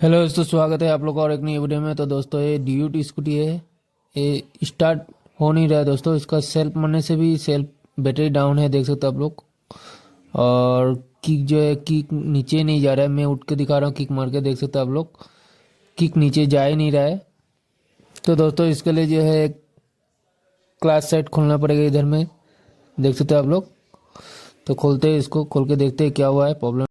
Hello दोस्तों, स्वागत है आप लोग का और एक नई वीडियो में। तो दोस्तों ये ड्यूट स्कूटी है, ये स्टार्ट हो नहीं रहा है दोस्तों। इसका सेल्फ मरने से भी सेल्फ बैटरी डाउन है, देख सकते हो आप लोग। और किक जो है, किक नीचे नहीं जा रहा है। मैं उठ के दिखा रहा हूँ, किक मार के देख सकते हो आप लोग। किक नीचे जा ही नहीं रहा है। तो दोस्तों इसके लिए जो है क्लास सेट खोलना पड़ेगा इधर में, देख सकते हो आप लोग। तो खोलते हैं इसको, खोल के देखते हैं क्या हुआ है प्रॉब्लम।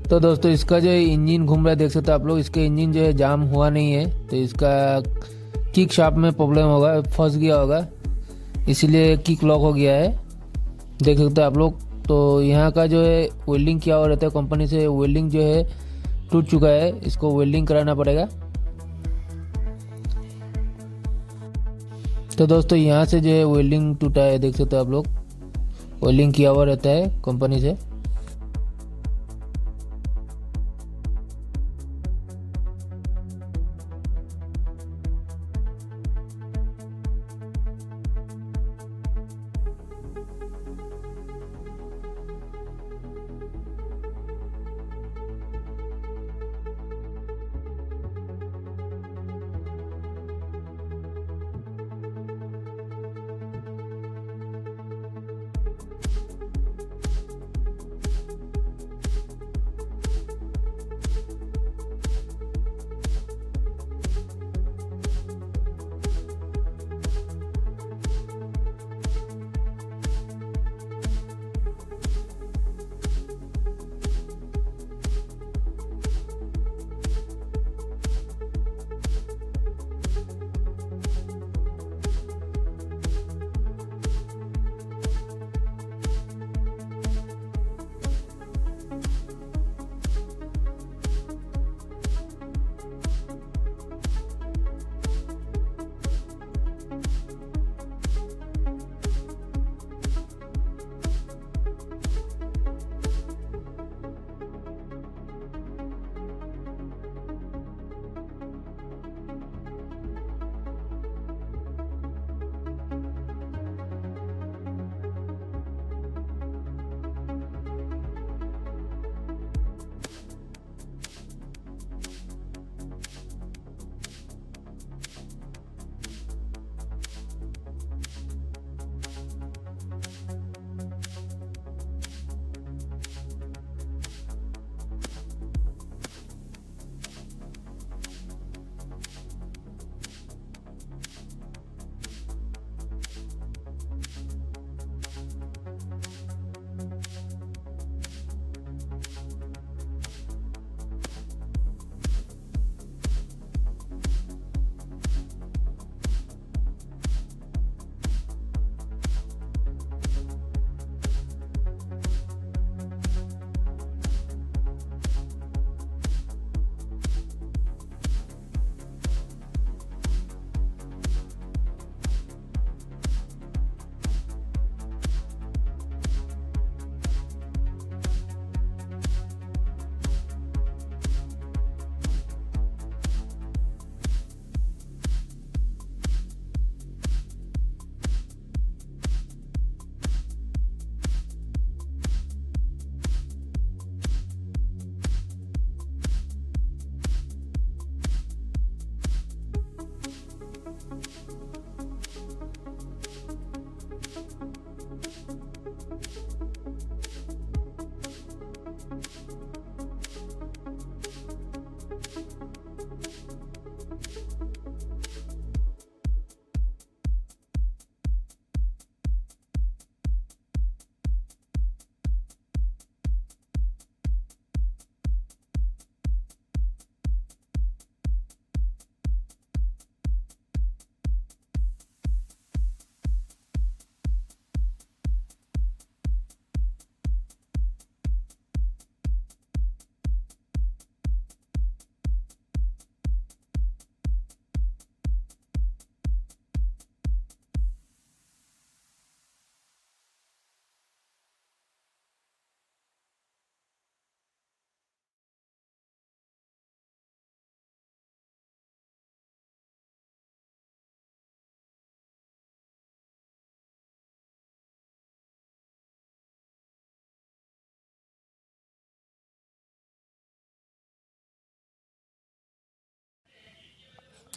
तो दोस्तों इसका जो इंजन घूम रहा है, देख सकते हो आप लोग। इसका इंजन जो है जाम हुआ नहीं है, तो इसका किक शाफ्ट में प्रॉब्लम होगा, फंस गया होगा, इसीलिए किक लॉक हो गया है, देख सकते हो आप लोग। तो यहाँ का जो है वेल्डिंग किया हुआ रहता है कंपनी से, वेल्डिंग जो है टूट चुका है, इसको वेल्डिंग कराना पड़ेगा। तो दोस्तों यहाँ से जो है वेल्डिंग टूटा है, देख सकते हो आप लोग। वेल्डिंग किया हुआ रहता है कंपनी से।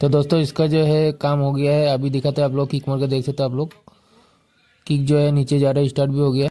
तो दोस्तों इसका जो है काम हो गया है, अभी दिखाते हैं आप लोग, किक मार के देख सकते हो आप लोग, किक जो है नीचे जा रहा है, स्टार्ट भी हो गया।